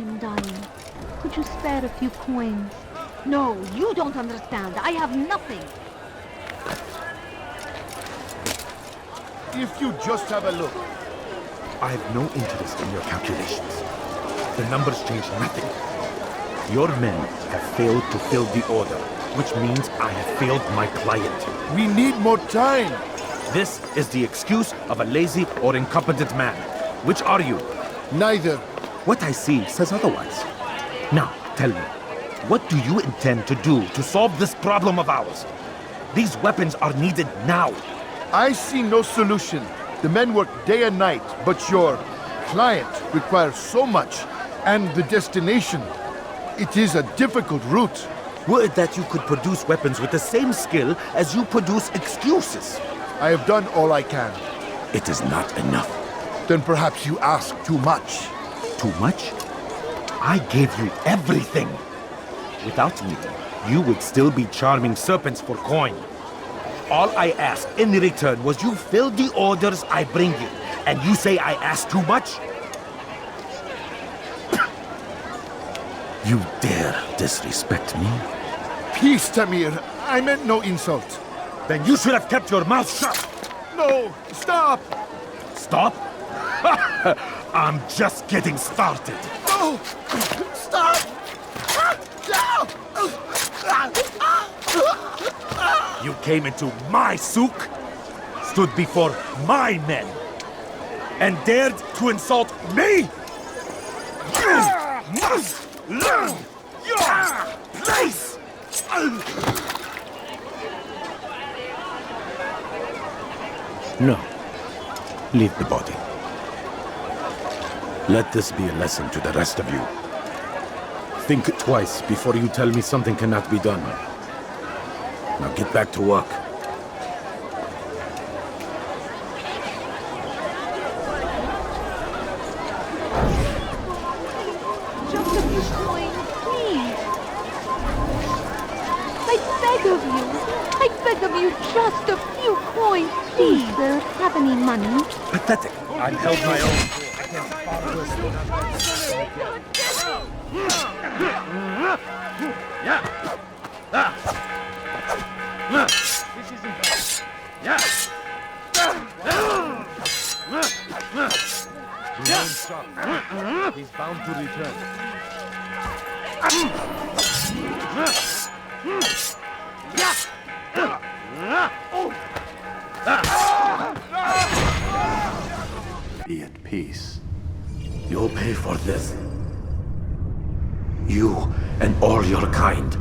him dying. Could you spare a few coins? No, you don't understand. I have nothing. If you just have a look. I have no interest in your calculations. The numbers change nothing. Your men have failed to fill the order, which means I have failed my client. We need more time. This is the excuse of a lazy or incompetent man. Which are you? Neither. What I see says otherwise. Now, tell me, what do you intend to do to solve this problem of ours? These weapons are needed now. I see no solution. The men work day and night, but your client requires so much, and the destination. It is a difficult route. Were it that you could produce weapons with the same skill as you produce excuses? I have done all I can. It is not enough. Then perhaps you ask too much. Too much? I gave you everything. Without me, you would still be charming serpents for coin. All I asked in return was you fill the orders I bring you, and you say I asked too much? You dare disrespect me? Peace, Tamir. I meant no insult. Then you should have kept your mouth shut. No, stop! Stop? I'm just getting started. No! Stop! You came into my souk, stood before my men, and dared to insult me? You must learn your place! No. Leave the body. Let this be a lesson to the rest of you. Think twice before you tell me something cannot be done. Now get back to work. Just a few coins, please. I beg of you. I beg of you, just a few coins, please. Sir, have any money? Pathetic. I've held my own against fatherless. This isn't bad. Yeah. Remain sharp. He's bound to return. Be at peace. You'll pay for this. You and all your kind.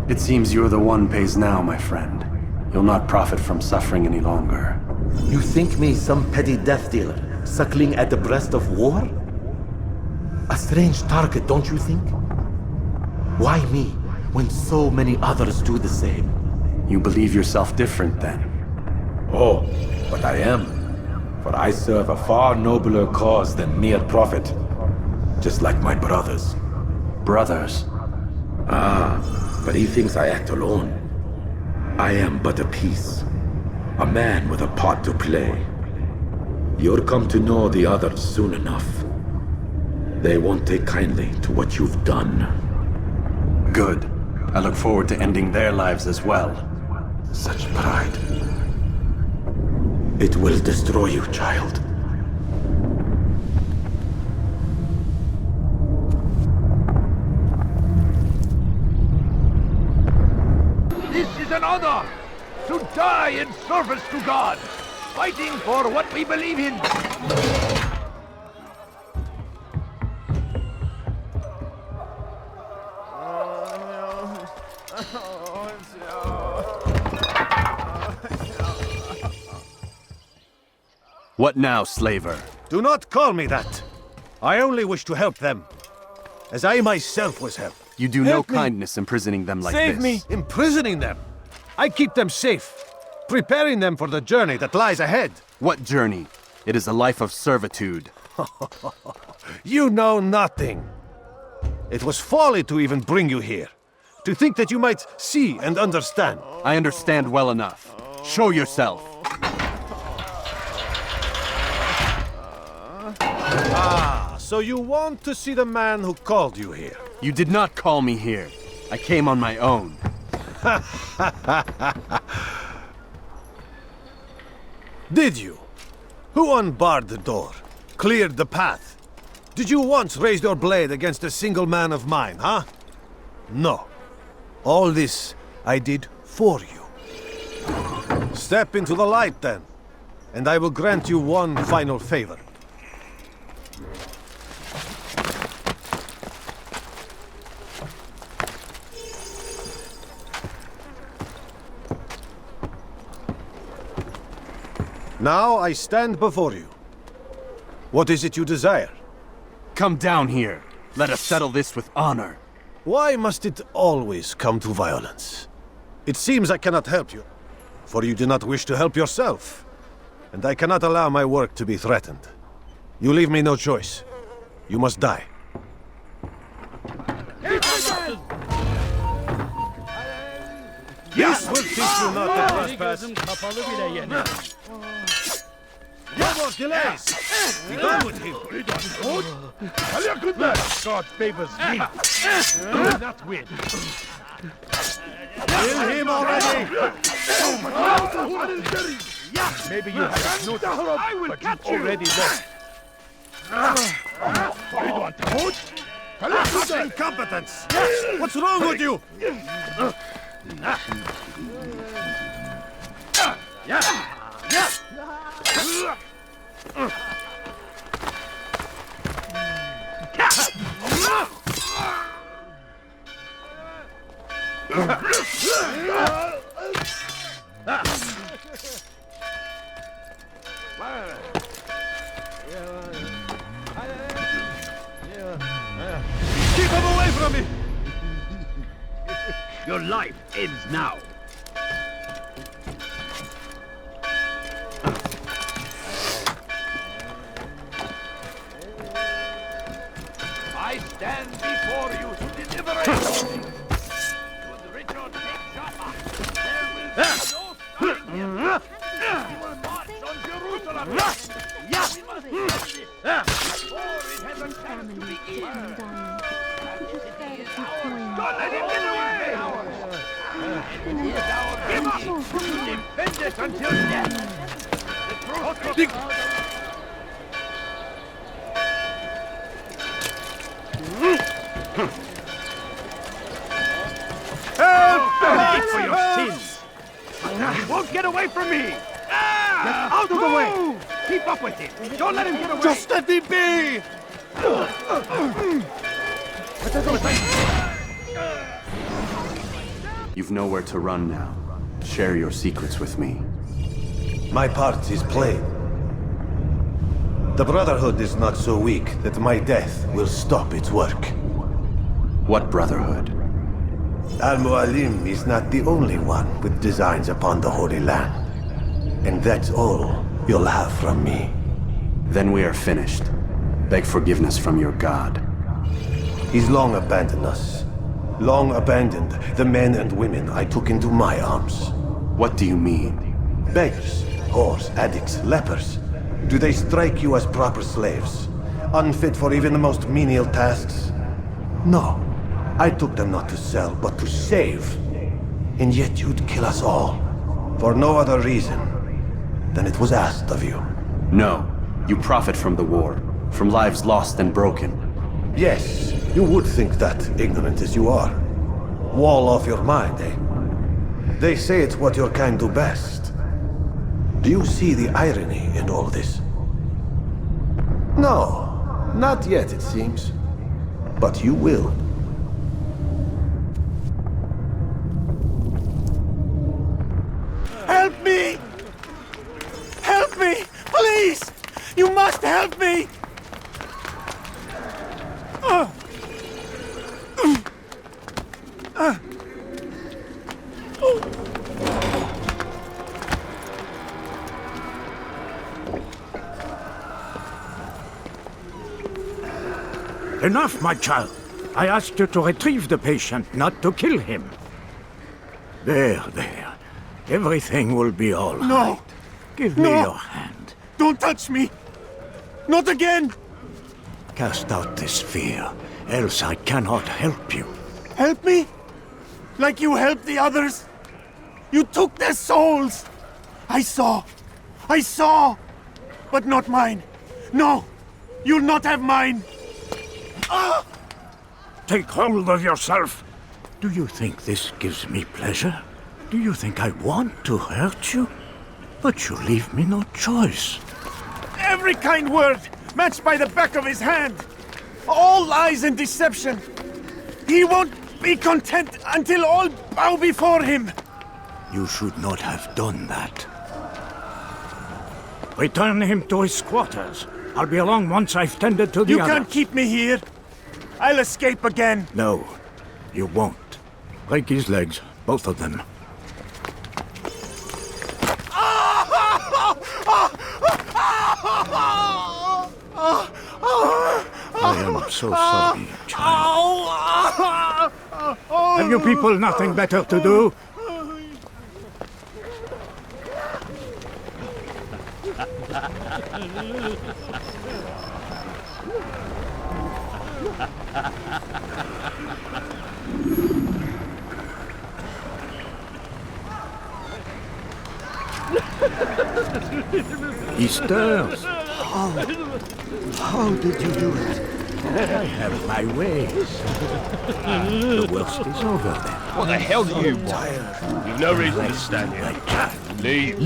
It seems you're the one pays now, my friend. You'll not profit from suffering any longer. You think me some petty death dealer, suckling at the breast of war? A strange target, don't you think? Why me, when so many others do the same? You believe yourself different, then? Oh, but I am. For I serve a far nobler cause than mere profit. Just like my brothers. Brothers? Ah, but he thinks I act alone. I am but a piece. A man with a part to play. You'll come to know the others soon enough. They won't take kindly to what you've done. Good. I look forward to ending their lives as well. Such pride. It will destroy you, child. This is an honor! To die in service to God! Fighting for what we believe in! What now, slaver? Do not call me that. I only wish to help them, as I myself was helped. You do no Help me. kindness imprisoning them like Save this. me! Imprisoning them! I keep them safe, preparing them for the journey that lies ahead. What journey? It is a life of servitude. You know nothing. It was folly to even bring you here. To think that you might see and understand. I understand well enough. Show yourself. So you want to see the man who called you here? You did not call me here. I came on my own. Did you? Who unbarred the door? Cleared the path? Did you once raise your blade against a single man of mine, huh? No. All this I did for you. Step into the light, then, and I will grant you one final favor. Now I stand before you. What is it you desire? Come down here. Let us settle this with honor. Why must it always come to violence? It seems I cannot help you, for you do not wish to help yourself. And I cannot allow my work to be threatened. You leave me no choice. You must die. This will teach you not to trespass. No more delays! Be done with him! God favors me. Do not win. Kill him already! Maybe you haven't noticed, but you've already lost. Incompetence! What's wrong with you? Keep him away from me! Your life ends now. I stand before you to deliberate. Should Richard take Jaffa, there will be no stopping him. He will march on Jerusalem. We must do this before it has a chance to begin. Don't let him get away! It is our duty to defend it until death. The truth Pay for your sins! He won't get away from me! Get out of the way! Keep up with him! Don't let him get away! Just let me be! You've nowhere to run now. Share your secrets with me. My part is plain. The Brotherhood is not so weak that my death will stop its work. What brotherhood? Al-Mualim is not the only one with designs upon the Holy Land. And that's all you'll have from me. Then we are finished. Beg forgiveness from your god. He's long abandoned us. Long abandoned the men and women I took into my arms. What do you mean? Beggars, whores, addicts, lepers. Do they strike you as proper slaves? Unfit for even the most menial tasks? No. I took them not to sell, but to save. And yet you'd kill us all. For no other reason than it was asked of you. No. You profit from the war. From lives lost and broken. Yes, you would think that, ignorant as you are. Wall off your mind, eh? They say it's what your kind do best. Do you see the irony in all this? No, not yet, it seems. But you will. Help me! Help me! Please! You must help me! Enough, my child. I asked you to retrieve the patient, not to kill him. There. Everything will be all right. No! Give me your hand. Don't touch me! Not again! Cast out this fear, else I cannot help you. Help me? Like you helped the others? You took their souls! I saw! But not mine! No! You'll not have mine! Ah! Take hold of yourself! Do you think this gives me pleasure? Do you think I want to hurt you? But you leave me no choice. Every kind word matched by the back of his hand! All lies and deception! He won't be content until all bow before him! You should not have done that. Return him to his quarters. I'll be along once I've tended to the You other. can't keep me here! I'll escape again! No, you won't. Break his legs, both of them. I am so sorry, child. Have you people nothing better to do? He stirs. How did you do it? I have my ways. The worst is over then. What the hell do you want? You've no reason to stand here. Leave.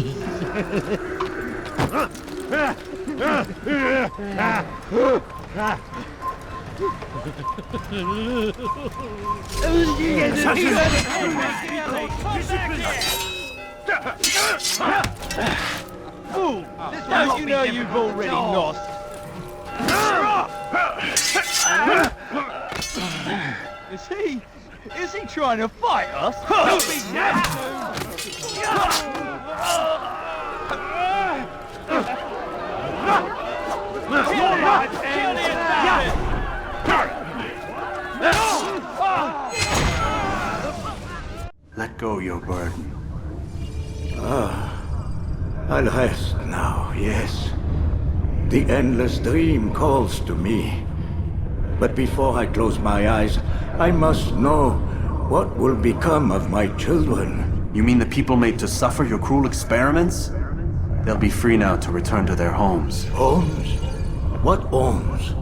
Fool! Don't you know you've already lost? Is he trying to fight us? He'll be dead Let go your burden. I'll rest now, yes. The endless dream calls to me. But before I close my eyes, I must know what will become of my children. You mean the people made to suffer your cruel experiments? They'll be free now to return to their homes. Homes? What homes?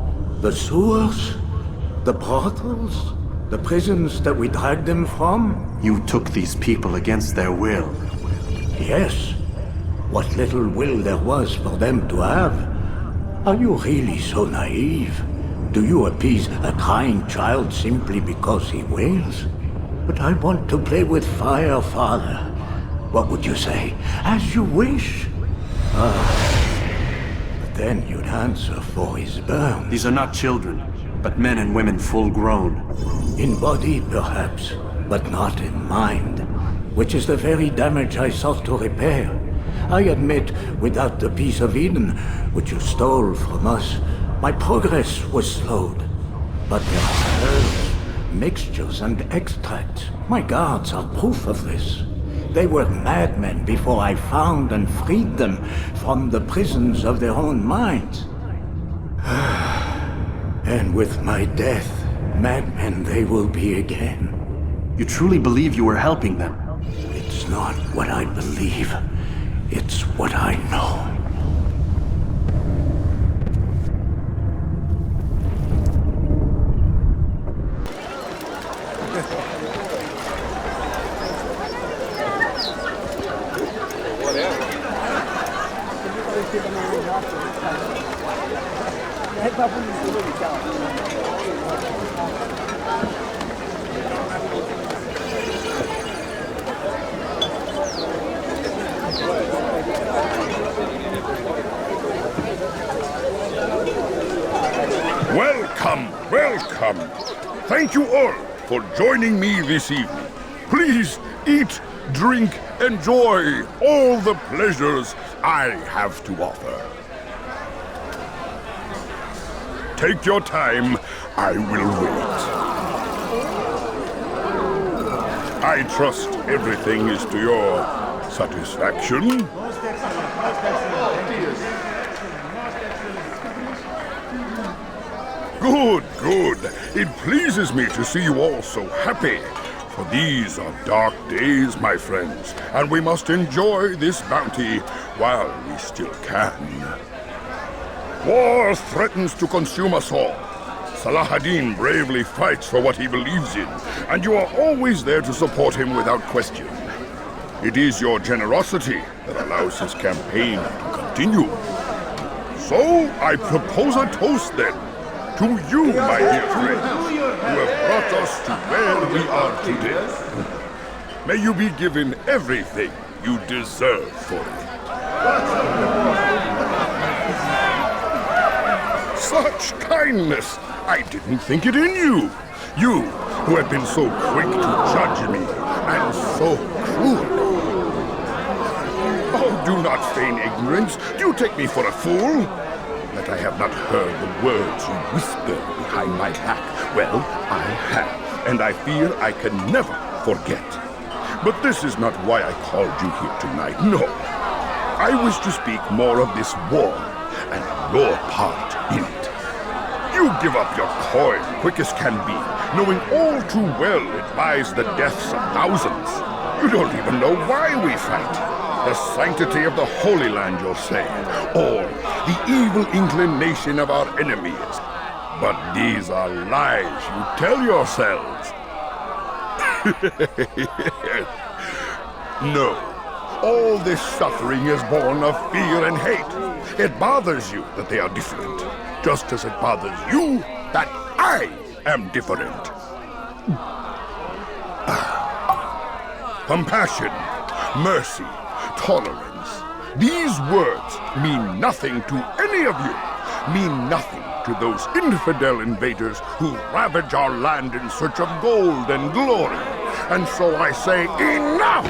The sewers? The brothels? The prisons that we dragged them from? You took these people against their will. Yes. What little will there was for them to have. Are you really so naive? Do you appease a crying child simply because he wails? But I want to play with fire, Father. What would you say? As you wish. But then you'd answer for his burn. These are not children, but men and women full grown. In body, perhaps, but not in mind. Which is the very damage I sought to repair. I admit, without the piece of Eden, which you stole from us, my progress was slowed. But there are herbs, mixtures, and extracts. My guards are proof of this. They were madmen before I found and freed them from the prisons of their own minds. And with my death, madmen they will be again. You truly believe you were helping them? It's not what I believe. It's what I know. Welcome. Thank you all for joining me this evening. Please eat, drink, enjoy all the pleasures I have to offer. Take your time, I will wait. I trust everything is to your satisfaction. Good, good. It pleases me to see you all so happy. For these are dark days, my friends, and we must enjoy this bounty while we still can. War threatens to consume us all. Salah ad-Din bravely fights for what he believes in, and you are always there to support him without question. It is your generosity that allows his campaign to continue. So, I propose a toast then, to you, my dear friends, who have brought us to where we are today. May you be given everything you deserve for it. Such kindness! I didn't think it in you. You, who have been so quick to judge me, and so cruel. Oh, do not feign ignorance. Do you take me for a fool? That I have not heard the words you whisper behind my back. Well, I have, and I fear I can never forget. But this is not why I called you here tonight, no. I wish to speak more of this war, and your part in it. You give up your coin quick as can be, knowing all too well it buys the deaths of thousands. You don't even know why we fight. The sanctity of the Holy Land, you'll say, or the evil inclination of our enemies. But these are lies you tell yourselves. No, all this suffering is born of fear and hate. It bothers you that they are different, just as it bothers you that I am different. Compassion, mercy, tolerance. These words mean nothing to any of you. Mean nothing to those infidel invaders who ravage our land in search of gold and glory. And so I say, enough!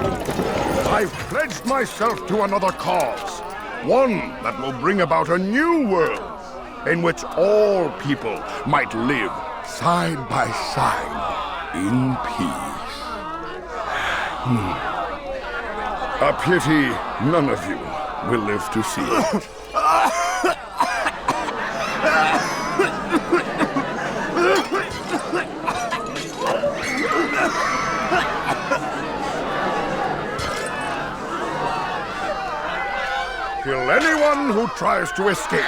I've pledged myself to another cause. One that will bring about a new world in which all people might live side by side in peace. A pity none of you will live to see it. Kill anyone who tries to escape.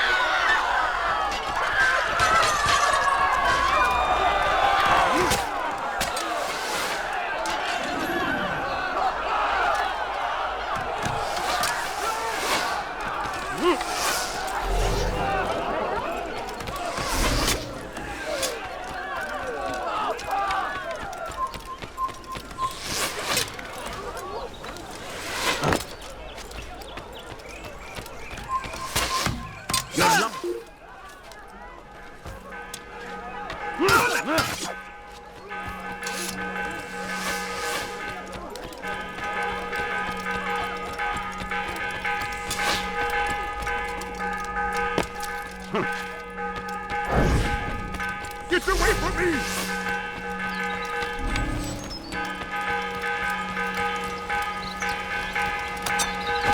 Get away from me!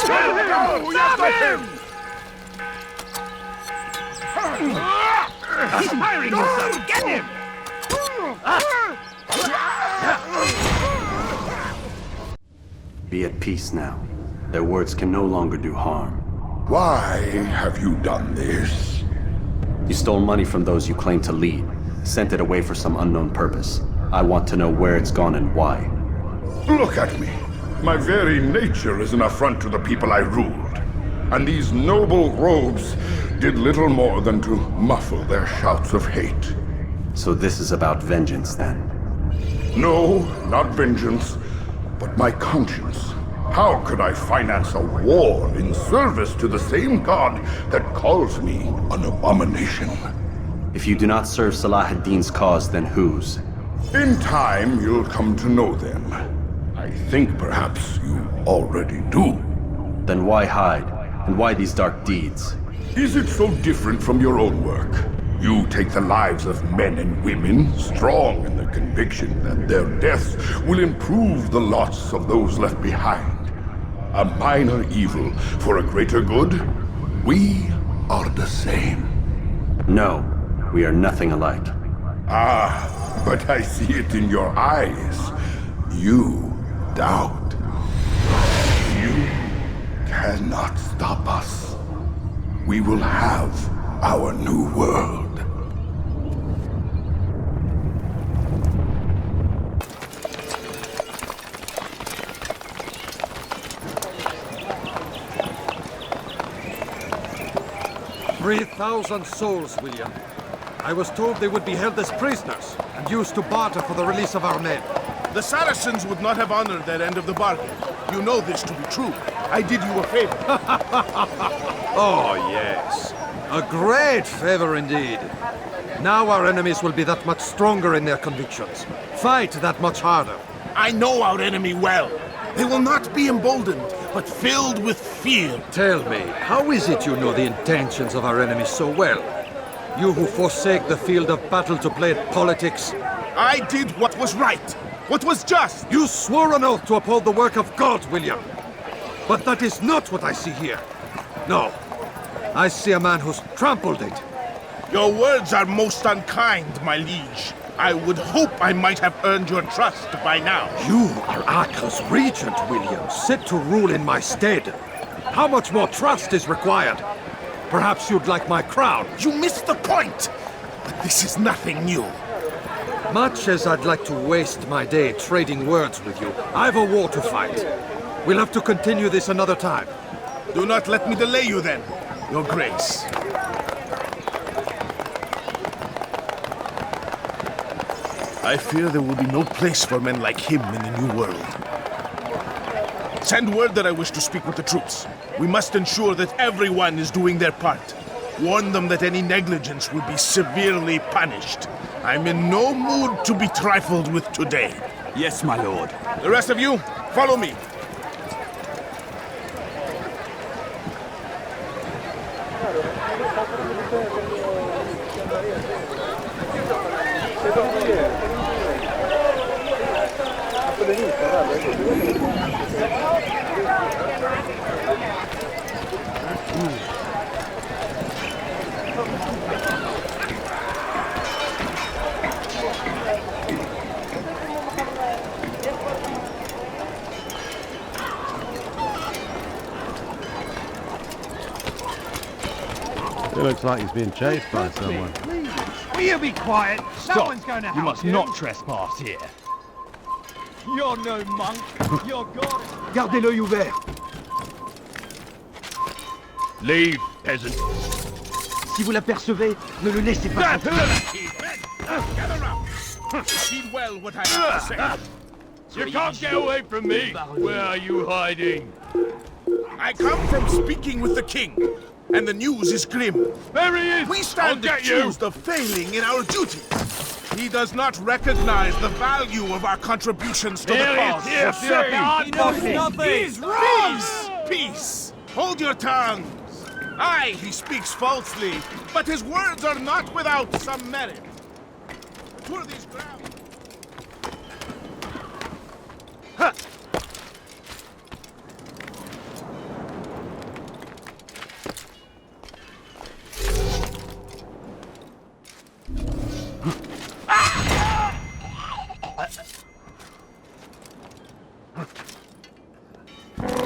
Go! Stop him! He's firing himself! Get him! Be at peace now. Their words can no longer do harm. Why have you done this? You stole money from those you claim to lead, sent it away for some unknown purpose. I want to know where it's gone and why. Look at me. My very nature is an affront to the people I ruled. And these noble robes did little more than to muffle their shouts of hate. So this is about vengeance, then? No, not vengeance, but my conscience. How could I finance a war in service to the same god that calls me an abomination? If you do not serve Salah ad-Din's cause, then whose? In time, you'll come to know them. I think perhaps you already do. Then why hide? And why these dark deeds? Is it so different from your own work? You take the lives of men and women, strong in the conviction that their deaths will improve the lots of those left behind. A minor evil for a greater good? We are the same. No. We are nothing alike. Ah, but I see it in your eyes. You doubt. You cannot stop us. We will have our new world. "3,000 souls, William. I was told they would be held as prisoners and used to barter for the release of our men. The Saracens would not have honored their end of the bargain. You know this to be true. I did you a favor. Oh, yes. A great favor indeed. Now our enemies will be that much stronger in their convictions. Fight that much harder. I know our enemy well. They will not be emboldened, but filled with fear. Tell me, how is it you know the intentions of our enemies so well? You who forsake the field of battle to play at politics. I did what was right, what was just. You swore an oath to uphold the work of God, William. But that is not what I see here. No. I see a man who's trampled it. Your words are most unkind, my liege. I would hope I might have earned your trust by now. You are Acre's regent, William, set to rule in my stead. How much more trust is required? Perhaps you'd like my crown. You missed the point! But this is nothing new. Much as I'd like to waste my day trading words with you, I've a war to fight. We'll have to continue this another time. Do not let me delay you then, Your Grace. I fear there will be no place for men like him in the New World. Send word that I wish to speak with the troops. We must ensure that everyone is doing their part. Warn them that any negligence will be severely punished. I'm in no mood to be trifled with today. Yes, my lord. The rest of you, follow me. It looks like he's being chased by someone. Will you be quiet? Stop. Someone's going to help You must not trespass here. You're no monk. You're God. Gardez l'œil ouvert. Leave, peasant. Si vous l'apercevez, ne le laissez pas. Gather round. Heed well what I have to say. You can't get away from me. Where are you hiding? I come from speaking with the king, and the news is grim. There he is! We stand accused of failing in our duty. He does not recognize the value of our contributions to the cause. He knows nothing! He's wrong! Peace! Hold your tongues! Aye, he speaks falsely, but his words are not without some merit. Tour these grounds. Huh.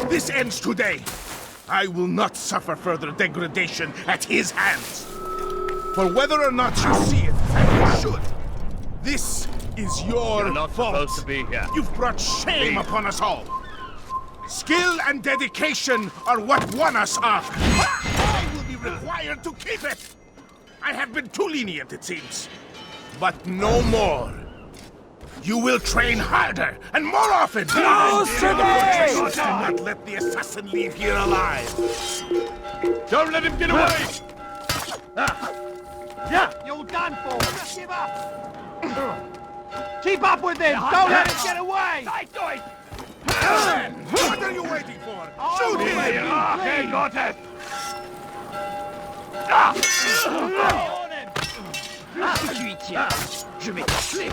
This ends today. I will not suffer further degradation at his hands. For whether or not you see it, and you should, this is your You're not fault. supposed to be here. You've brought shame upon us all. Skill and dedication are what won us off. I will be required to keep it. I have been too lenient, it seems. But no more. You will train harder and more often. No, Sablé! Do not let the assassin leave here alive. Don't let him get away! Yeah. You're done for! Just give up! Keep up with him! Don't let him get away! What are you waiting for? Shoot him! Okay, got it! Si tu y tiens, je vais t'appeler.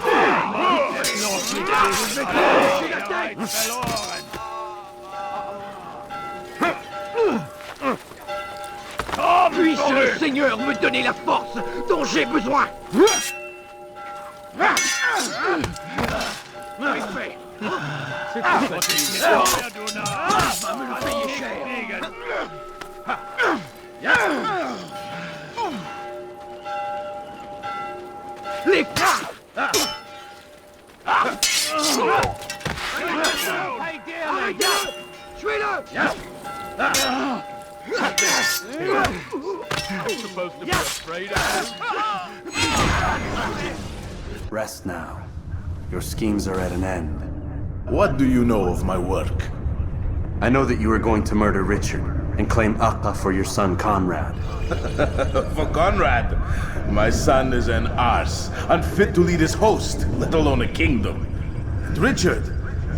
Puisse le Seigneur me donner la force dont j'ai besoin. Respect. C'est tout facile. Va me le payer cher. Les Rest now. Your schemes are at an end. What do you know of my work? I know that you are going to murder Richard and claim Akka for your son Conrad. For Conrad, my son is an arse, unfit to lead his host, let alone a kingdom. And Richard,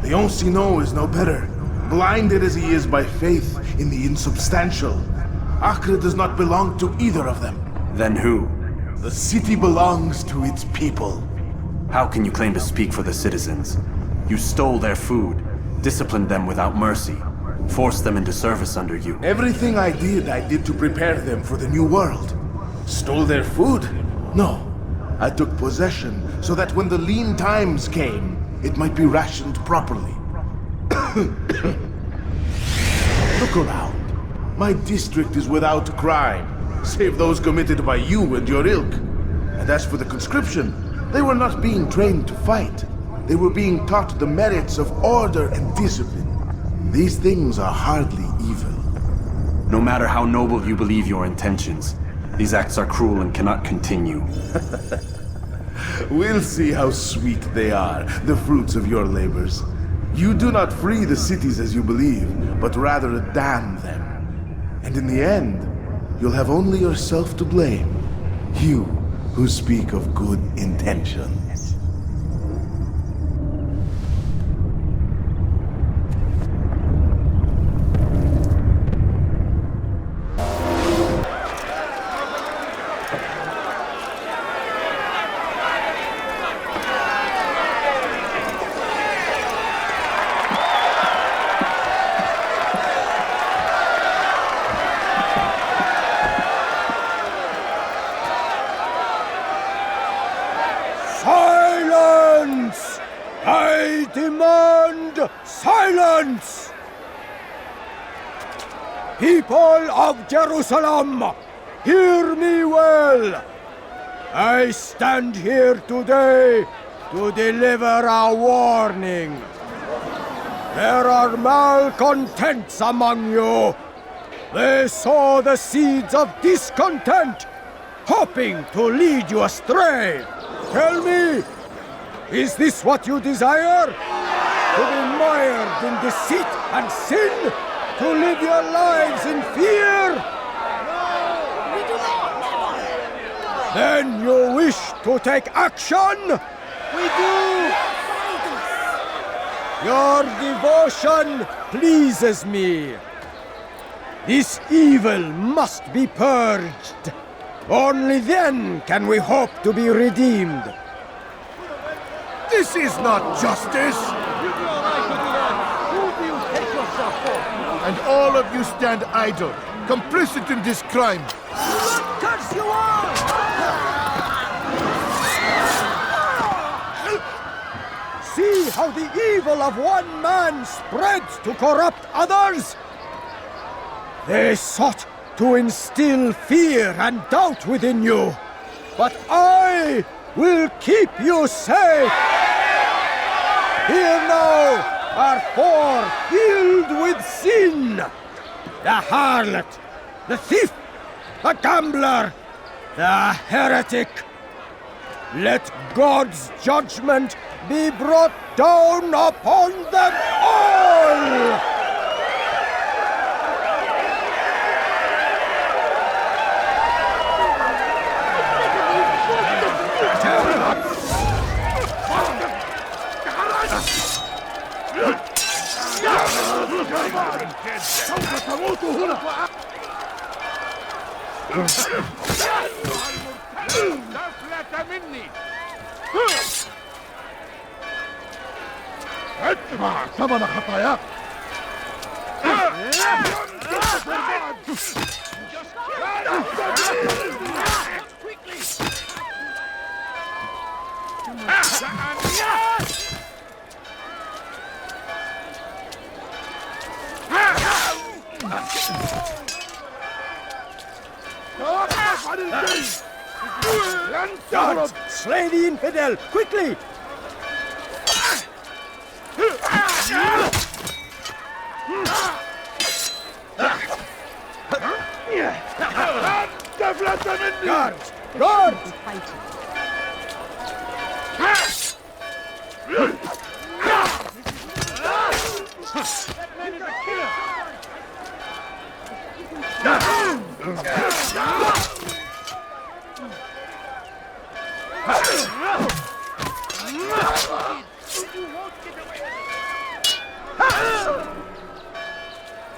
the Ancino is no better, blinded as he is by faith in the insubstantial. Acre does not belong to either of them. Then who? The city belongs to its people. How can you claim to speak for the citizens? You stole their food, disciplined them without mercy, forced them into service under you. Everything I did to prepare them for the new world. Stole their food? No. I took possession so that when the lean times came, it might be rationed properly. Look around. My district is without crime, save those committed by you and your ilk. And as for the conscription, they were not being trained to fight. They were being taught the merits of order and discipline. These things are hardly evil. No matter how noble you believe your intentions, these acts are cruel and cannot continue. We'll see how sweet they are, the fruits of your labors. You do not free the cities as you believe, but rather damn them. And in the end, you'll have only yourself to blame. You who speak of good intentions. Silence! I demand silence! People of Jerusalem, hear me well! I stand here today to deliver a warning. There are malcontents among you. They sow the seeds of discontent, hoping to lead you astray. Tell me, is this what you desire? To be mired in deceit and sin? To live your lives in fear? No, we do not, never! Then you wish to take action? We do! Your devotion pleases me. This evil must be purged. Only then can we hope to be redeemed. This is not justice! Who do you take yourself for? And all of you stand idle, complicit in this crime. Curse you all! See how the evil of one man spreads to corrupt others? They sought to instill fear and doubt within you, but I will keep you safe. Here now are four filled with sin. The harlot, the thief, the gambler, the heretic. Let God's judgment be brought down upon them all! سوف تموت هنا. تفلت مني. ادفع ثمن خطاياك. Quickly! Guards, slay the infidel, quickly! Guards! Guards!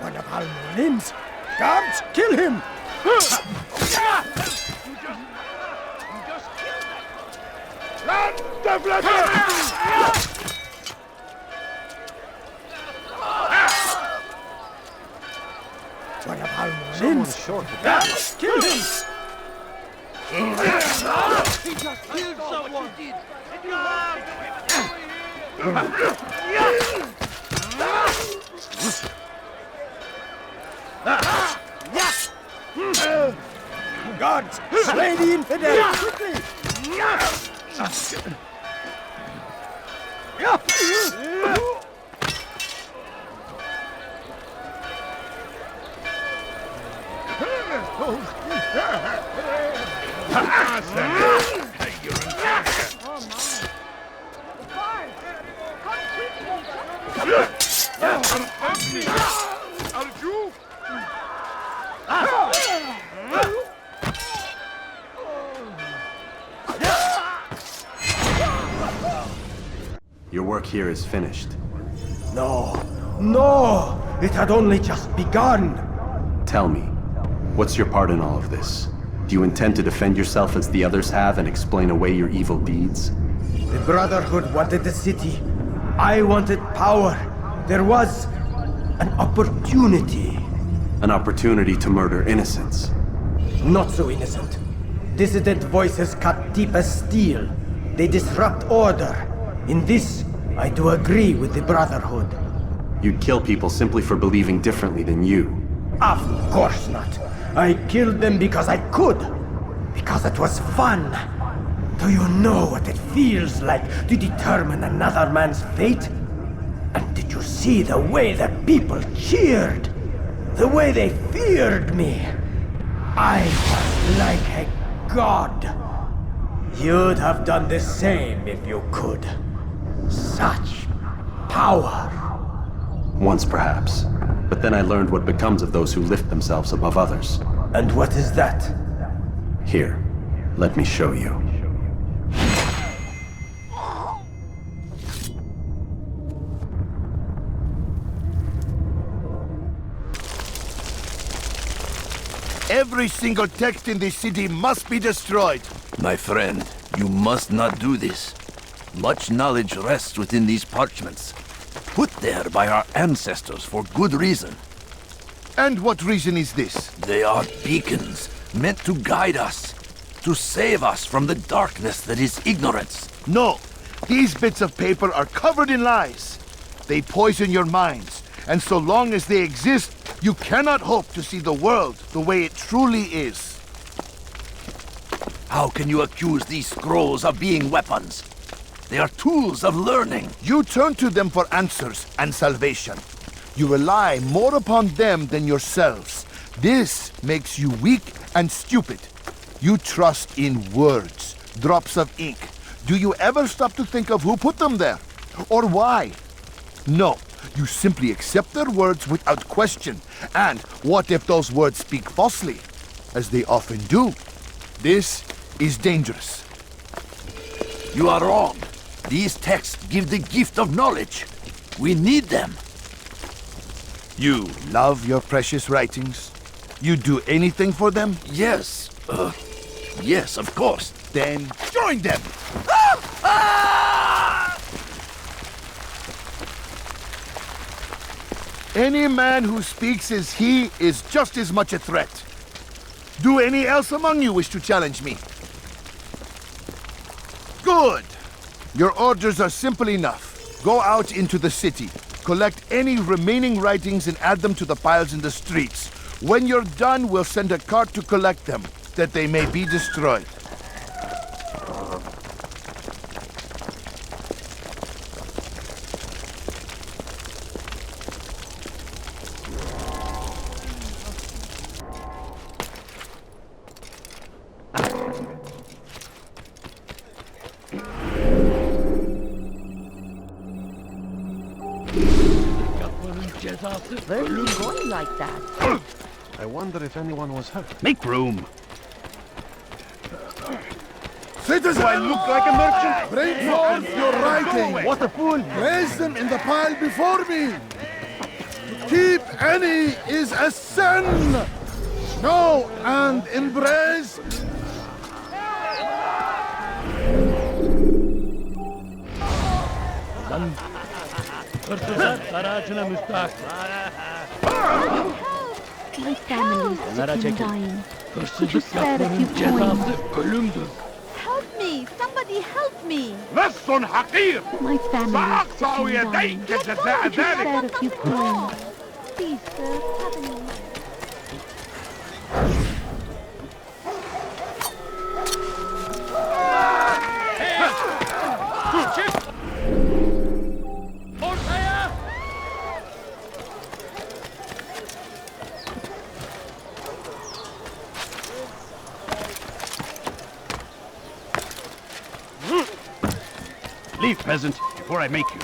One of our Mualims! Guards, kill him! One of our Mualims! Guards, kill him! He just killed someone! Guards, slay the infidel, quickly! Your work here is finished. No, no! It had only just begun! Tell me, what's your part in all of this? Do you intend to defend yourself as the others have and explain away your evil deeds? The Brotherhood wanted the city. I wanted power. There was an opportunity. An opportunity to murder innocents. Not so innocent. Dissident voices cut deep as steel. They disrupt order. In this, I do agree with the Brotherhood. You'd kill people simply for believing differently than you. Of course not. I killed them because I could. Because it was fun. Do you know what it feels like to determine another man's fate? And did you see the way the people cheered? The way they feared me? I was like a god. You'd have done the same if you could. Such power. Once perhaps. But then I learned what becomes of those who lift themselves above others. And what is that? Here, let me show you. Every single text in this city must be destroyed. My friend, you must not do this. Much knowledge rests within these parchments, put there by our ancestors for good reason. And what reason is this? They are beacons, meant to guide us, to save us from the darkness that is ignorance. No, these bits of paper are covered in lies. They poison your minds, and so long as they exist, you cannot hope to see the world the way it truly is. How can you accuse these scrolls of being weapons? They are tools of learning. You turn to them for answers and salvation. You rely more upon them than yourselves. This makes you weak and stupid. You trust in words, drops of ink. Do you ever stop to think of who put them there? Or why? No, you simply accept their words without question. And what if those words speak falsely? As they often do. This is dangerous. You are wrong. These texts give the gift of knowledge. We need them. You love your precious writings? You do anything for them? Yes. Yes, of course. Then join them! Any man who speaks as he is just as much a threat. Do any else among you wish to challenge me? Good! Your orders are simple enough. Go out into the city, collect any remaining writings and add them to the piles in the streets. When you're done, we'll send a cart to collect them, that they may be destroyed. Where are you going like that? I wonder if anyone was hurt. Make room. Citizens! Do I look like a merchant? Bring forth your writing. What a fool! Place them in the pile before me. To keep any is a sin. Know and embrace. My family's sick and dying. Could you spare a few coins? Help me! Somebody help me! My family is sick and dying. Could you spare a few coins? Please, sir, have any money? Leave, peasant, before I make you.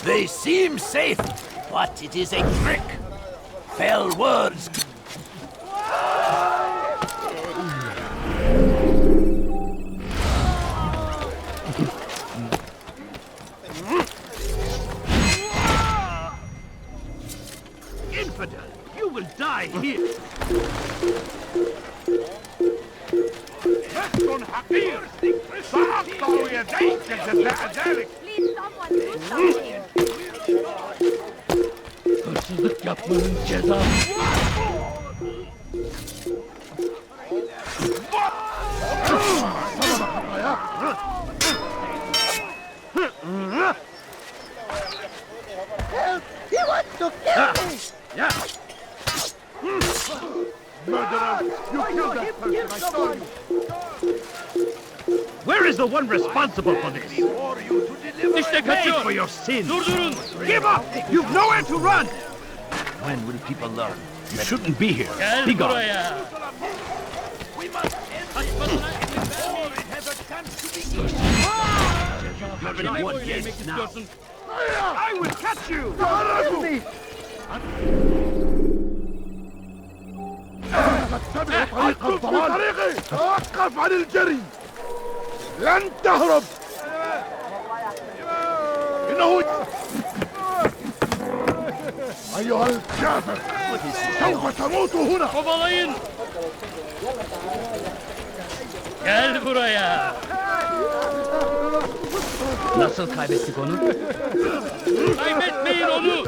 They seem safe, but it is a trick. Fell words. Infidel, you will die here. Please, someone do something! Hırsızlık yapmanın cezası. He wants to kill me! Yeah. Murderer! You killed that person, I saw you! Where is the one responsible for this? İşte kaçıyor. For your sins. Durdurun. Give up. You've nowhere to run. When will people learn? You shouldn't be here. Be gone. We must end this before it has a chance to begin. You haven't won yet now. I will catch you. Kill me! طريق الضلال توقف عن الجري لن تهرب إنه أيها الكافر سوف تموت هنا Kovalayın. Gel buraya. Nasıl kaybettik onu? Kaybetmeyin onu.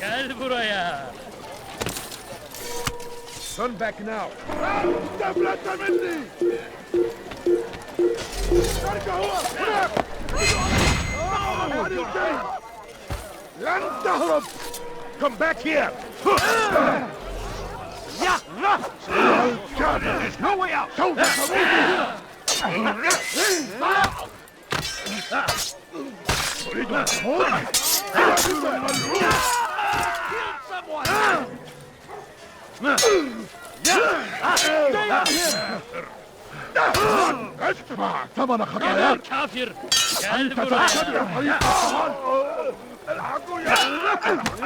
Gel buraya. Turn back now. استفلت مني. ارجعوا هناك. لن تهرب. Come back here. There's no way out. سوف تموت هنا. ادفع ثمن خطاياك. Kafir. أنت تتبع طريق الضلال. الحقوا يا وقف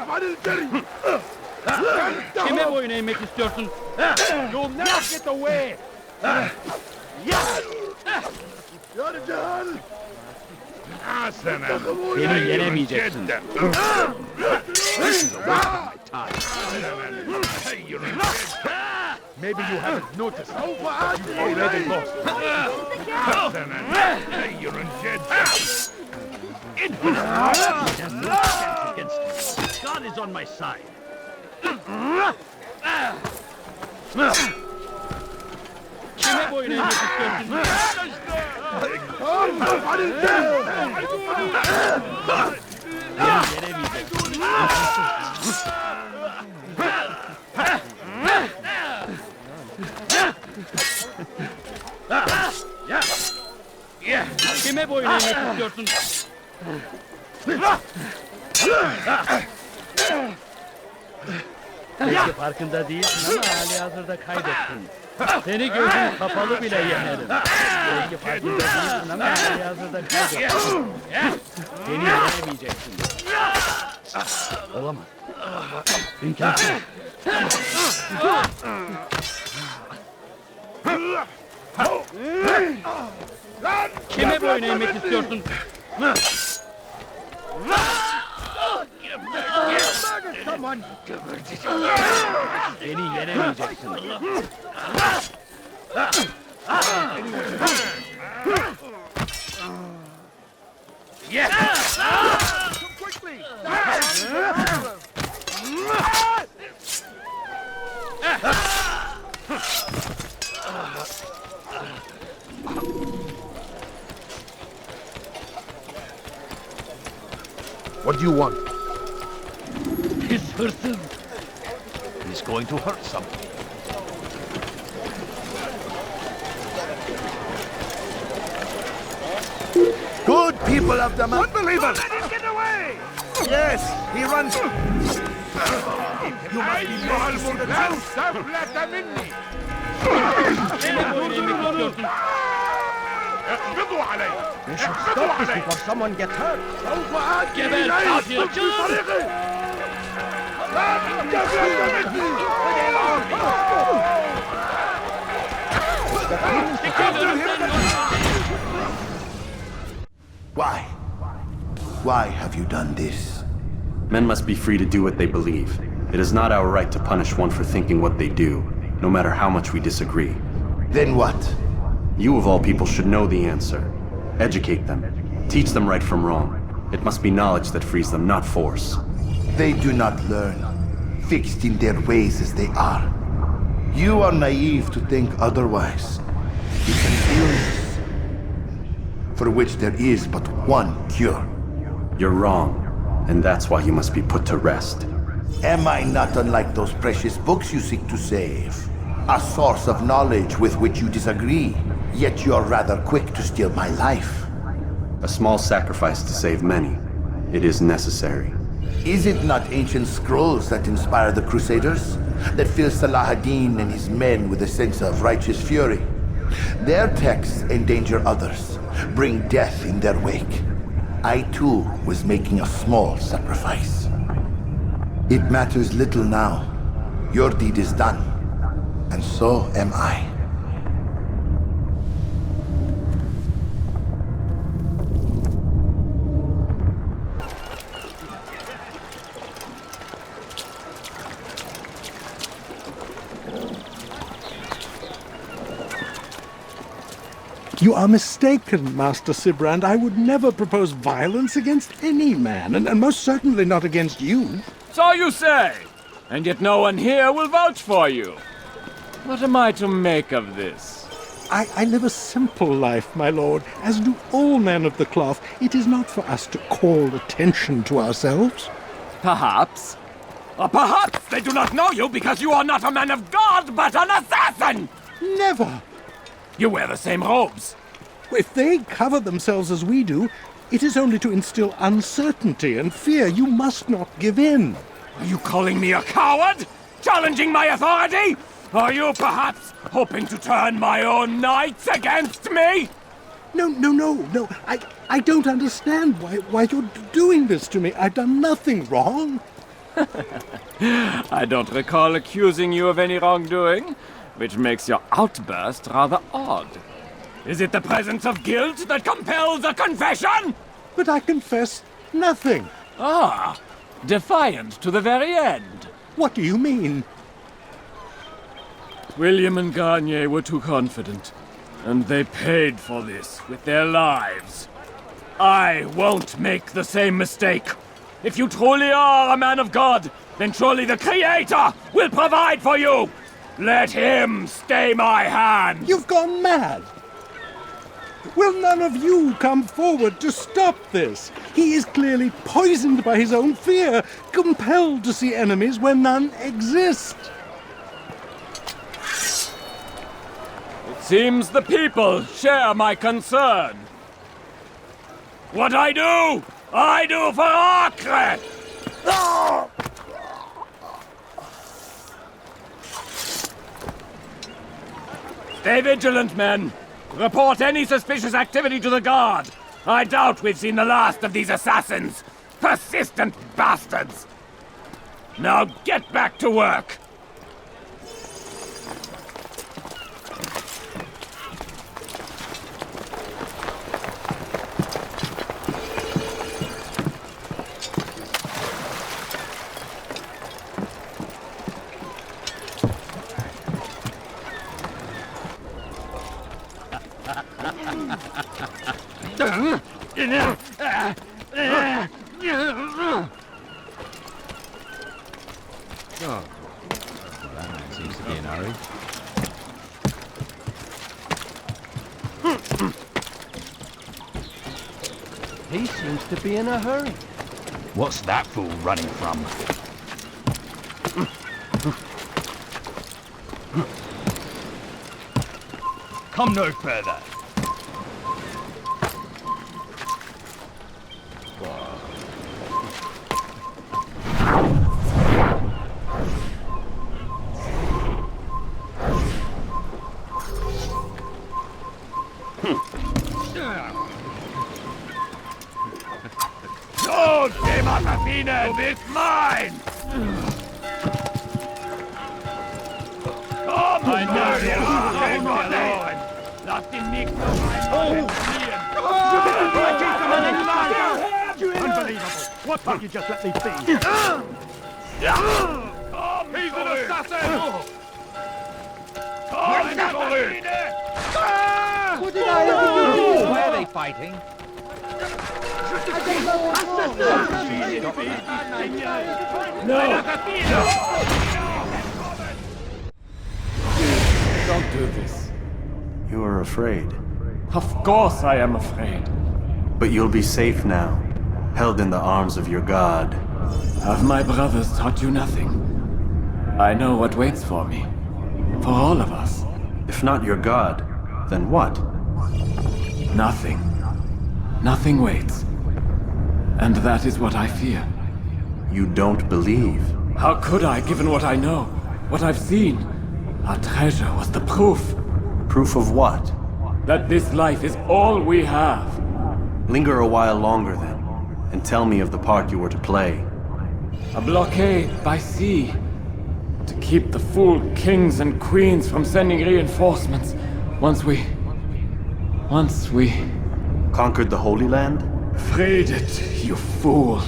عن الجري. Kime boyun eğmek istiyorsun? You'll never get away. يا رجال. Beni yenemeyeceksin. Maybe you haven't noticed. You've already lost. has no chance against me. God is on my side. Kime boyun eğmek istiyorsun? Kime boyun eğmek istiyorsun? Belki farkında değilsin ama halihazırda kaybettin. Seni gözün kapalı bile yenerim. Belki farkında değilsin ama halihazırda kaybettin. Beni yenemeyeceksin. Olamaz. İmkansız. Kime boyun eğmek istiyorsun? Beni yenemeyeceksin. What do you want? Pis hırsız. He's going to hurt someone. Good people of the Unbelievers! Let him get away! Yes, he runs. You must be loyal for the truth. Kime boyun eğmek istiyorsun? اقبضوا عليه! You should stop this before someone gets hurt. Geber katil! Why? Why have you done this? Men must be free to do what they believe. It is not our right to punish one for thinking what they do, no matter how much we disagree. Then what? You of all people should know the answer. Educate them. Teach them right from wrong. It must be knowledge that frees them, not force. They do not learn, fixed in their ways as they are. You are naive to think otherwise. It's an illness for which there is but one cure. You're wrong, and that's why you must be put to rest. Am I not unlike those precious books you seek to save? A source of knowledge with which you disagree, yet you're rather quick to steal my life. A small sacrifice to save many. It is necessary. Is it not ancient scrolls that inspire the Crusaders? That fill Salah ad-Din and his men with a sense of righteous fury? Their texts endanger others, bring death in their wake. I too was making a small sacrifice. It matters little now. Your deed is done, and so am I. You are mistaken, Master Sibrand. I would never propose violence against any man, and most certainly not against you. So you say, and yet no one here will vouch for you. What am I to make of this? I live a simple life, my lord, as do all men of the cloth. It is not for us to call attention to ourselves. Perhaps. Or perhaps they do not know you because you are not a man of God, but an assassin! Never! You wear the same robes. If they cover themselves as we do, it is only to instill uncertainty and fear. You must not give in. Are you calling me a coward? Challenging my authority? Are you perhaps hoping to turn my own knights against me? No. I don't understand why you're doing this to me. I've done nothing wrong. I don't recall accusing you of any wrongdoing, which makes your outburst rather odd. Is it the presence of guilt that compels a confession? But I confess nothing. Ah, defiant to the very end. What do you mean? William and Garnier were too confident, and they paid for this with their lives. I won't make the same mistake. If you truly are a man of God, then surely the Creator will provide for you! Let him stay my hand! You've gone mad! Will none of you come forward to stop this? He is clearly poisoned by his own fear, compelled to see enemies where none exist. It seems the people share my concern. What I do for Acre! Stay vigilant, men. Report any suspicious activity to the guard. I doubt we've seen the last of these assassins. Persistent bastards! Now get back to work! Oh, that man seems to be in a hurry. He seems to be in a hurry. What's that fool running from? Come no further. Du bist mein! Komm, mein verloren! Lass ihn nicht noch einmal fliehen! Unbelievable! What can't you just let me be? Komm, he's an assassin! Komm, zurück! What did I ever do? Why are they fighting? No! Don't do this. You are afraid. Of course I am afraid. But you'll be safe now, held in the arms of your god. Have my brothers taught you nothing? I know what waits for me. For all of us. If not your god, then what? Nothing. Nothing waits. And that is what I fear. You don't believe? How could I, given what I know? What I've seen? Our treasure was the proof. Proof of what? That this life is all we have. Linger a while longer then, and tell me of the part you were to play. A blockade by sea. To keep the fool kings and queens from sending reinforcements. Once we... Conquered the Holy Land? Freed it, you fool.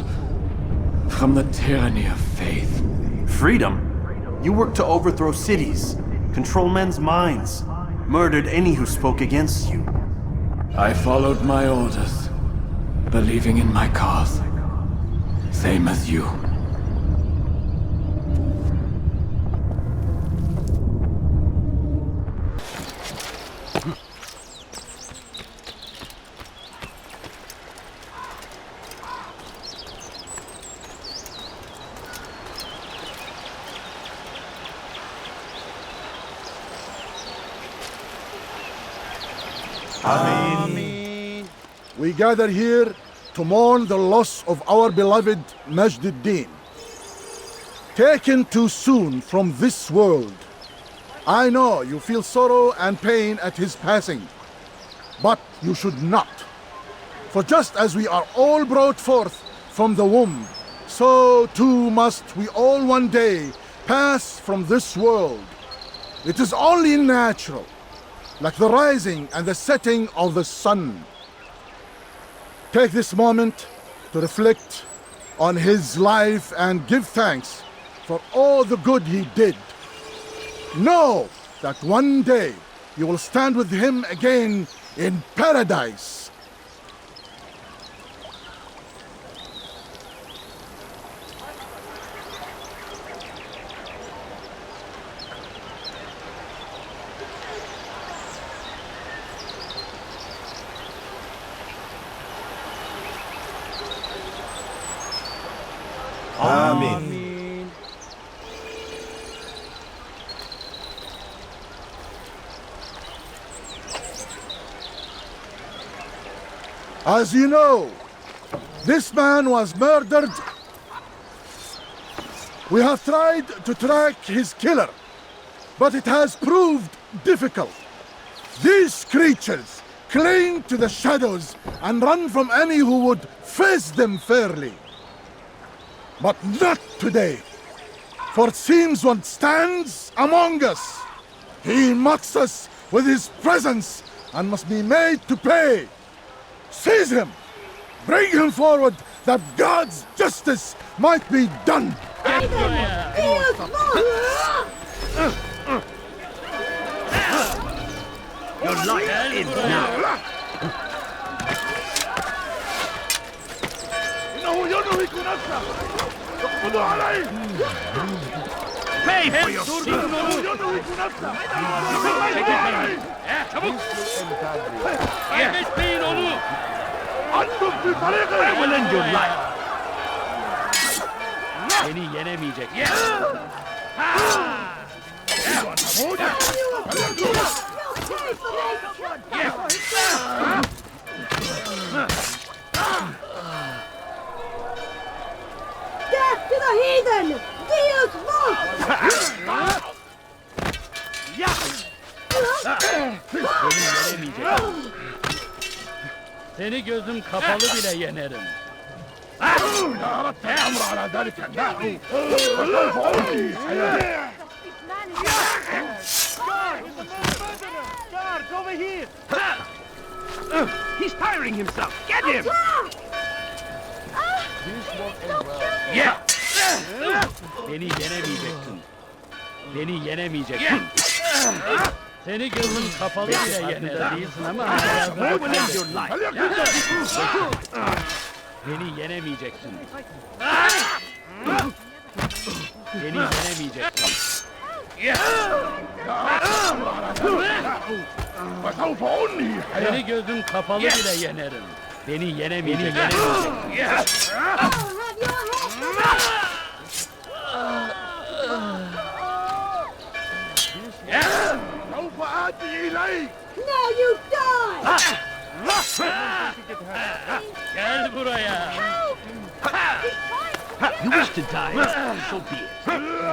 From the tyranny of faith. Freedom? You worked to overthrow cities, control men's minds, murdered any who spoke against you. I followed my orders, believing in my cause. Same as you. Amen. We gather here to mourn the loss of our beloved Majd Addin. Taken too soon from this world. I know you feel sorrow and pain at his passing, but you should not. For just as we are all brought forth from the womb, so too must we all one day pass from this world. It is only natural, like the rising and the setting of the sun. Take this moment to reflect on his life and give thanks for all the good he did. Know that one day you will stand with him again in paradise. Amin. As you know, this man was murdered. We have tried to track his killer, but it has proved difficult. These creatures cling to the shadows and run from any who would face them fairly. But not today, for it seems one stands among us. He mocks us with his presence and must be made to pay. Seize him! Bring him forward that God's justice might be done! Your life ends now. Pay for your sin! I will end your life. Beni yenemeyecek. Death to the heathen! Deus Beni yenemeyecek. Seni gözüm kapalı bile yenerim. Guards, over here! He's tiring himself. Get him! Yeah! Beni yenemeyeceksin. Beni yenemeyeceksin. Seni gözüm kapalı bile yenerim. Değilsin ama I will end your life. Beni yenemeyeceksin. Beni yenemeyeceksin. Seni gözüm kapalı bile yenerim. Beni yenemeyeceksin. Now you die! Gel buraya. You wish to die? So be it.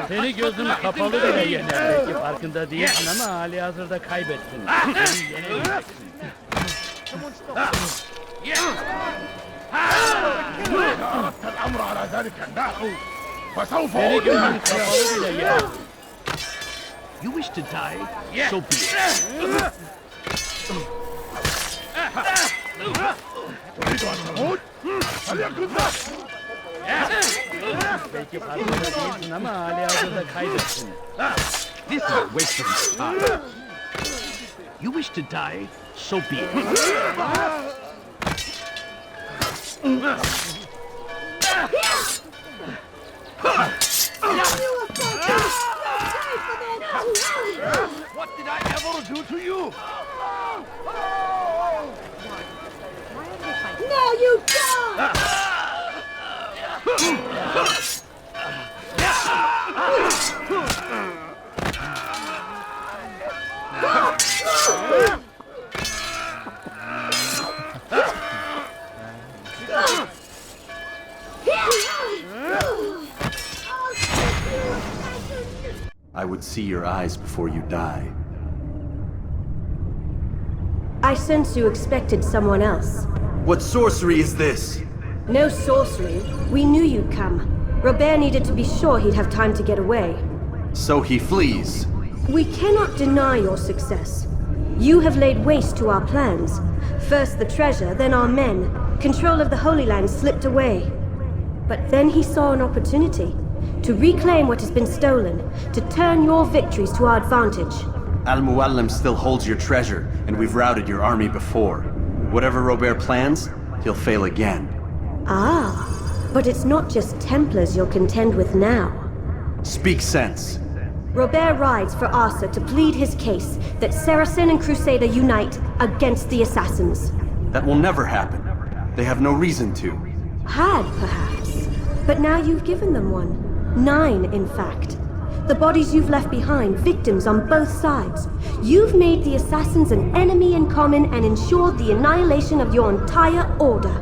Seni gözüm kapalı bile yener. Belki farkında değilsin ama hali hazırda kaybettin. Beni yenemeyeceksin. Seni gözüm kapalı bile yener. You wish to die? So be it. Belki farkında değilsin ama hali hazırda kaybettin. This is a waste of time. You wish to die? So be it. What did I ever do to you? Now you die! I would see your eyes before you die. I sense you expected someone else. What sorcery is this? No sorcery. We knew you'd come. Robert needed to be sure he'd have time to get away. So he flees. We cannot deny your success. You have laid waste to our plans. First the treasure, then our men. Control of the Holy Land slipped away. But then he saw an opportunity to reclaim what has been stolen, to turn your victories to our advantage. Al-Mualim still holds your treasure, and we've routed your army before. Whatever Robert plans, he'll fail again. Ah, but it's not just Templars you'll contend with now. Speak sense. Robert rides for Asa to plead his case that Saracen and Crusader unite against the Assassins. That will never happen. They have no reason to. Had, perhaps. But now you've given them one. 9, in fact. The bodies you've left behind, victims on both sides. You've made the assassins an enemy in common and ensured the annihilation of your entire order.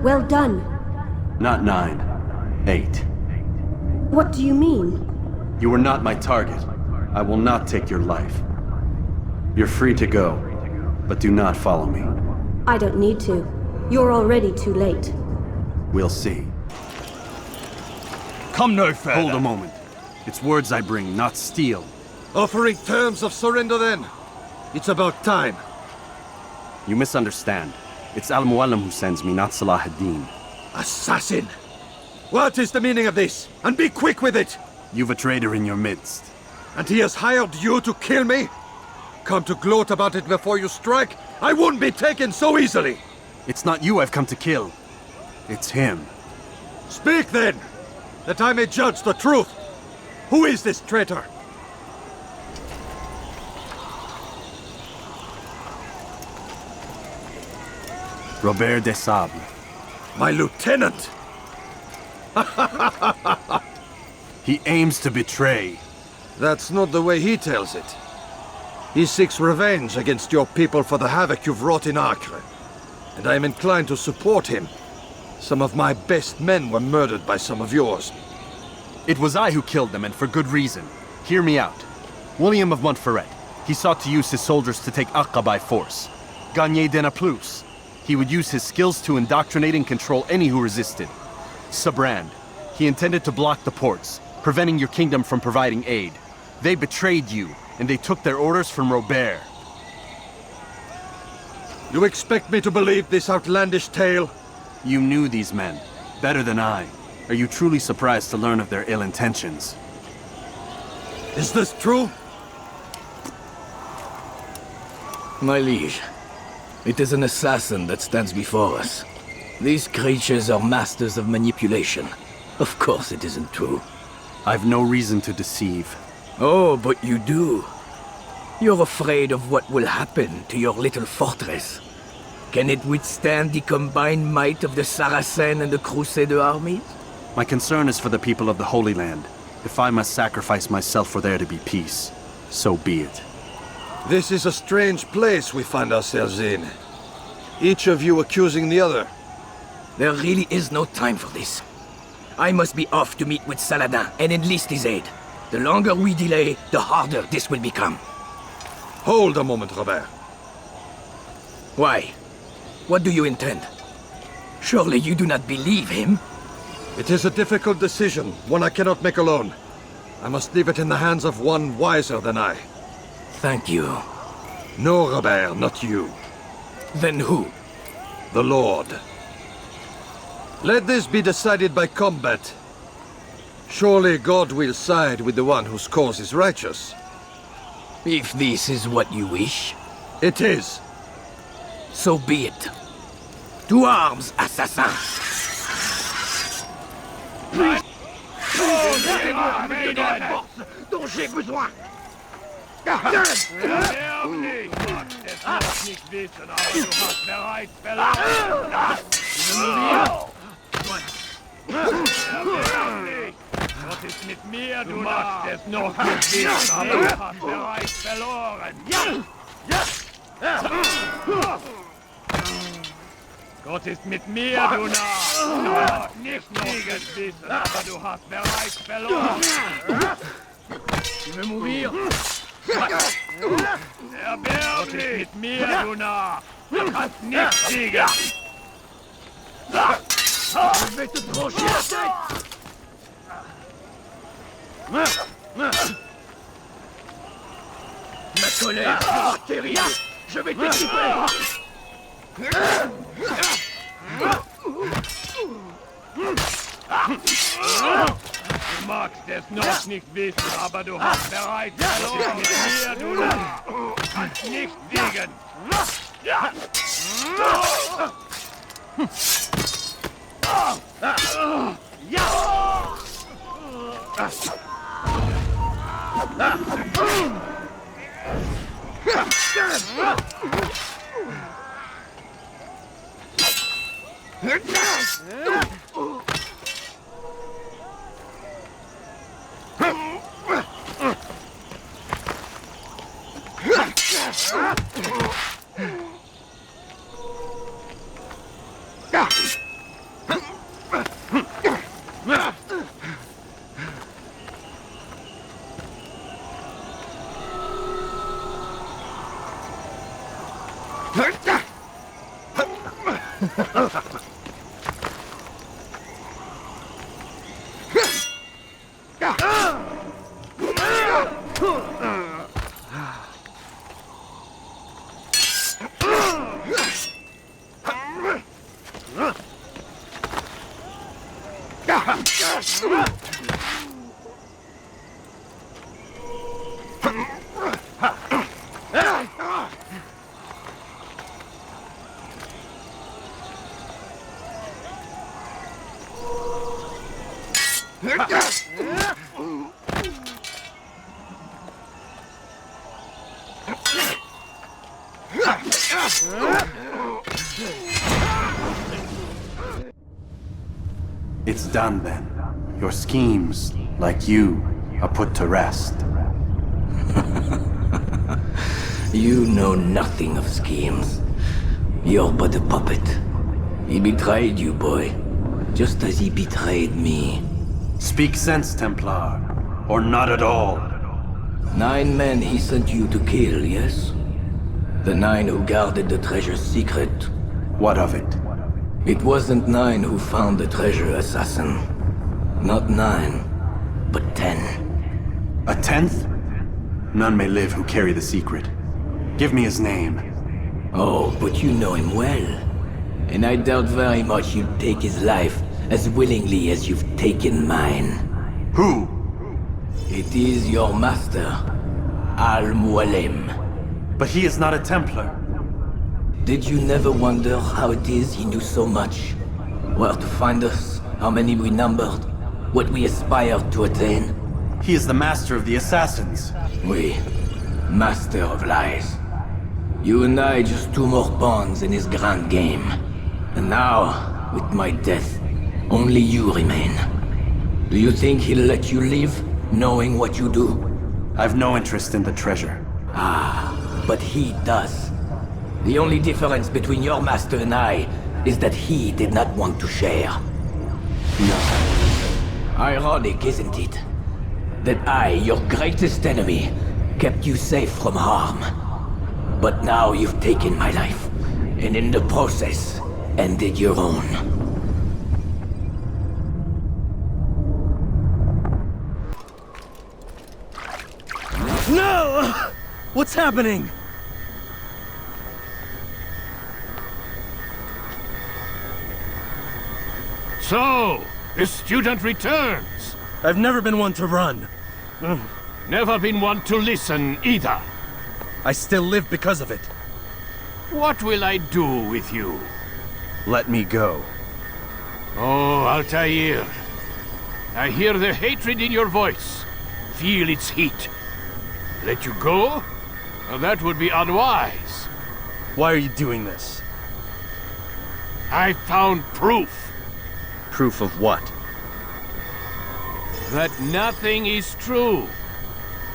Well done. Not 9. 8. What do you mean? You were not my target. I will not take your life. You're free to go, but do not follow me. I don't need to. You're already too late. We'll see. Come no further. Hold a moment. It's words I bring, not steel. Offering terms of surrender then. It's about time. You misunderstand. It's Al Mualim who sends me, not Salah ad-Din. Assassin! What is the meaning of this? And be quick with it! You've a traitor in your midst. And he has hired you to kill me? Come to gloat about it before you strike? I won't be taken so easily! It's not you I've come to kill. It's him. Speak then, that I may judge the truth. Who is this traitor? Robert de Sablé. My lieutenant! He aims to betray. That's not the way he tells it. He seeks revenge against your people for the havoc you've wrought in Acre. And I am inclined to support him. Some of my best men were murdered by some of yours. It was I who killed them, and for good reason. Hear me out. William of Montferrat. He sought to use his soldiers to take Acre by force. Garnier de Naplouse. He would use his skills to indoctrinate and control any who resisted. Sibrand. He intended to block the ports, preventing your kingdom from providing aid. They betrayed you, and they took their orders from Robert. You expect me to believe this outlandish tale? You knew these men, better than I. Are you truly surprised to learn of their ill intentions? Is this true? My liege, it is an assassin that stands before us. These creatures are masters of manipulation. Of course it isn't true. I've no reason to deceive. Oh, but you do. You're afraid of what will happen to your little fortress. Can it withstand the combined might of the Saracen and the Crusader armies? My concern is for the people of the Holy Land. If I must sacrifice myself for there to be peace, so be it. This is a strange place we find ourselves in. Each of you accusing the other. There really is no time for this. I must be off to meet with Saladin and enlist his aid. The longer we delay, the harder this will become. Hold a moment, Robert. Why? What do you intend? Surely you do not believe him? It is a difficult decision, one I cannot make alone. I must leave it in the hands of one wiser than I. Thank you. No, Robert, not you. Then who? The Lord. Let this be decided by combat. Surely God will side with the one whose cause is righteous. If this is what you wish. It is. So be it. To arms, assassins! dont j'ai besoin. Was ist mit mir, du magst es noch nicht wissen, aber du hast bereits verloren. Gott ist mit mir, du Narr. Du magst nicht noch nicht wissen, aber du hast bereits verloren. Tu veux mourir? Erberg dich mit mir, du Narr. Du kannst nicht siegen. Je vais te trancher la tête. Ma colère sera terrible. Je vais t'équiper. Du magst es noch nicht wissen, aber du hast bereits verloren mit mir, du Narr. Du kannst nicht siegen. It's done then. Your schemes, like you, are put to rest. You know nothing of schemes. You're but a puppet. He betrayed you, boy. Just as he betrayed me. Speak sense, Templar. Or not at all. 9 men he sent you to kill, yes? The 9 who guarded the treasure's secret. What of it? It wasn't 9 who found the treasure, assassin. Not 9, but 10. A 10th? None may live who carry the secret. Give me his name. Oh, but you know him well. And I doubt very much you'd take his life as willingly as you've taken mine. Who? It is your master, Mualim. But he is not a Templar. Did you never wonder how it is he knew so much? Where to find us, how many we numbered, what we aspired to attain? He is the master of the assassins. Oui, master of lies. You and I just 2 more pawns in his grand game. And now, with my death, only you remain. Do you think he'll let you live, knowing what you do? I've no interest in the treasure. Ah, but he does. The only difference between your master and I is that he did not want to share. No. Ironic, isn't it? That I, your greatest enemy, kept you safe from harm. But now you've taken my life, and in the process, ended your own. No! What's happening? So, the student returns. I've never been one to run. Never been one to listen either. I still live because of it. What will I do with you? Let me go. Oh, Altair. I hear the hatred in your voice. Feel its heat. Let you go? Well, that would be unwise. Why are you doing this? I found proof. Proof of what? That nothing is true.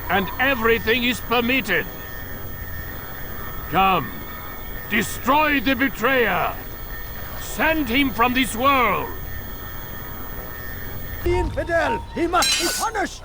And everything is permitted. Come. Destroy the betrayer. Send him from this world. The infidel! He must be punished!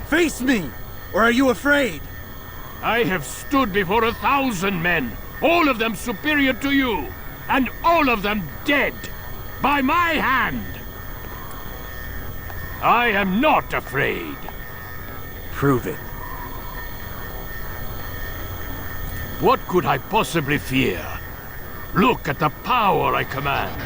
Face me! Or are you afraid? I have stood before 1,000 men, all of them superior to you, and all of them dead, by my hand. I am not afraid. Prove it. What could I possibly fear? Look at the power I command.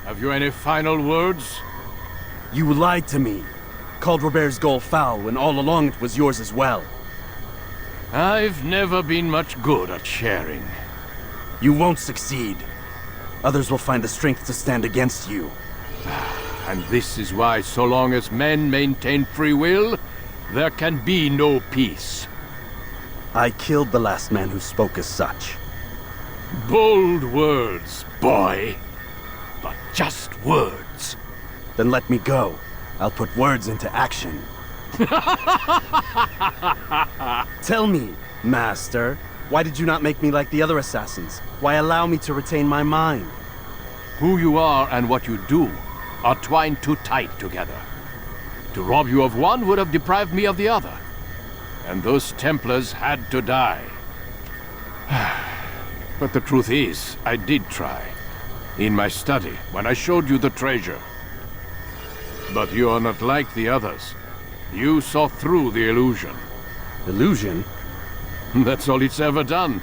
Have you any final words? You lied to me. Called Robert's goal foul when all along it was yours as well. I've never been much good at sharing. You won't succeed. Others will find the strength to stand against you. And this is why, so long as men maintain free will, there can be no peace. I killed the last man who spoke as such. Bold words, boy. But just words. Then let me go. I'll put words into action. Tell me, Master, why did you not make me like the other assassins? Why allow me to retain my mind? Who you are and what you do are twined too tight together. To rob you of one would have deprived me of the other. And those Templars had to die. But the truth is, I did try. In my study, when I showed you the treasure. But you are not like the others. You saw through the illusion. Illusion? That's all it's ever done.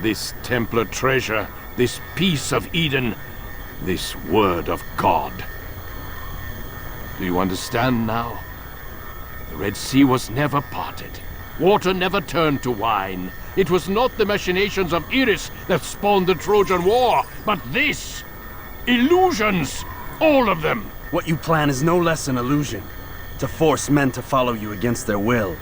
This Templar treasure, this piece of Eden, this word of God. Do you understand now? The Red Sea was never parted. Water never turned to wine. It was not the machinations of Iris that spawned the Trojan War, but this! Illusions! All of them! What you plan is no less an illusion. To force men to follow you against their will.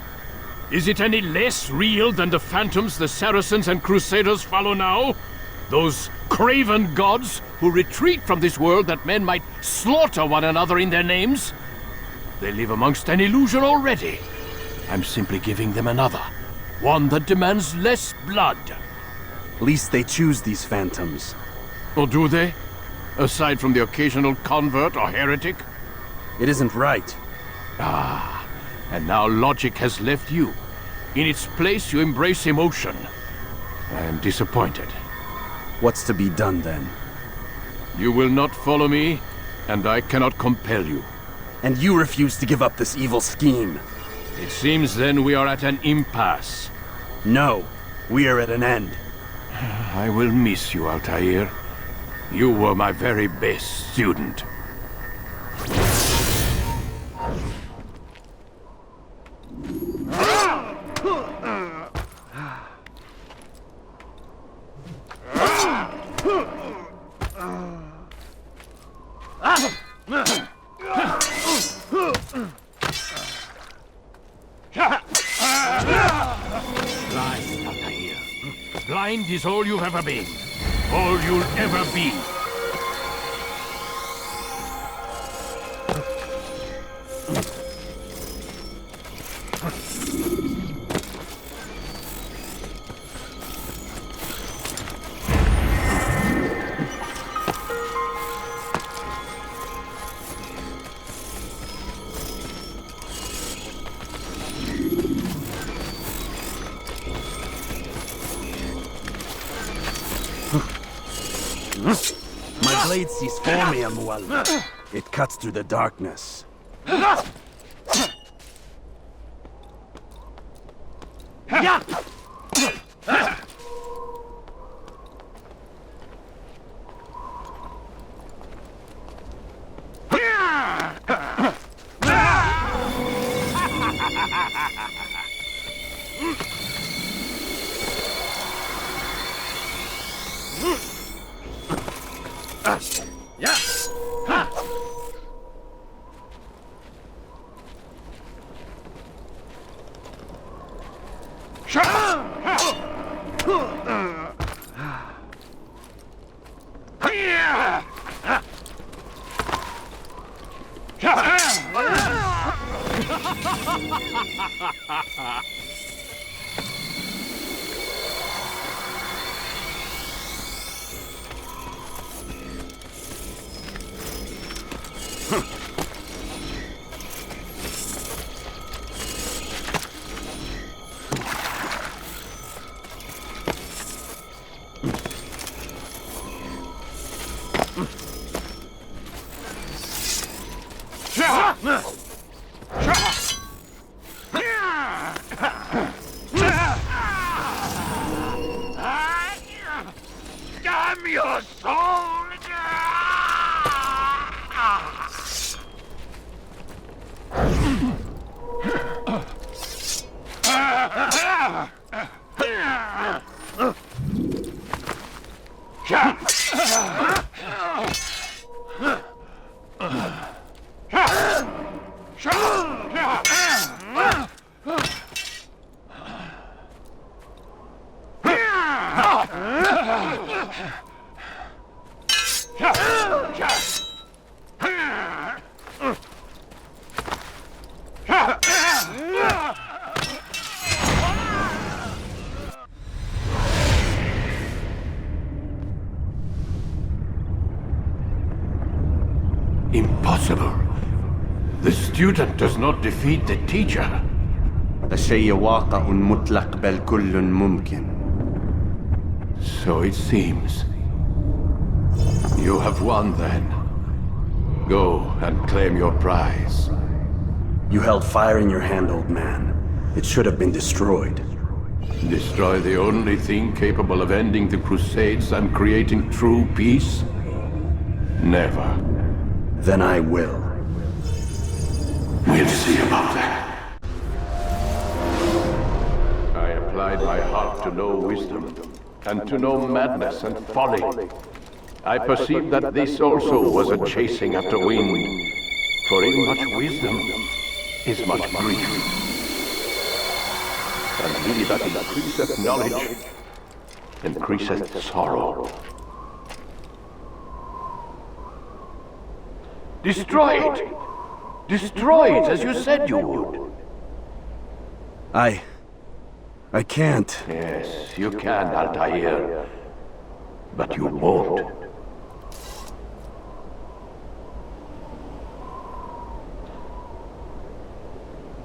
Is it any less real than the phantoms the Saracens and Crusaders follow now? Those craven gods who retreat from this world that men might slaughter one another in their names? They live amongst an illusion already. I'm simply giving them another. One that demands less blood. At least they choose these phantoms. Or do they? Aside from the occasional convert or heretic? It isn't right. Ah, and now logic has left you. In its place, you embrace emotion. I am disappointed. What's to be done, then? You will not follow me, and I cannot compel you. And you refuse to give up this evil scheme. It seems then we are at an impasse. No, we are at an end. I will miss you, Altair. You were my very best student. Blind, Altair. Blind is all you've ever been. All you'll ever be. My blade sees for me, Mualim. It cuts through the darkness. Damn your soul! Impossible. The student does not defeat the teacher. الشيء واقع مطلق بل كل ممكن. So it seems. You have won then. Go and claim your prize. You held fire in your hand, old man. It should have been destroyed. Destroy the only thing capable of ending the Crusades and creating true peace? Never. Then I will. We'll see about that. I applied my heart to know wisdom, and to know madness and folly. I perceived that this also was a chasing after wind, for in much wisdom is much grief. And he that increaseth knowledge increaseth sorrow. Destroy it! Destroy it as you said you would! I can't. Yes, you can, Altair. But you won't.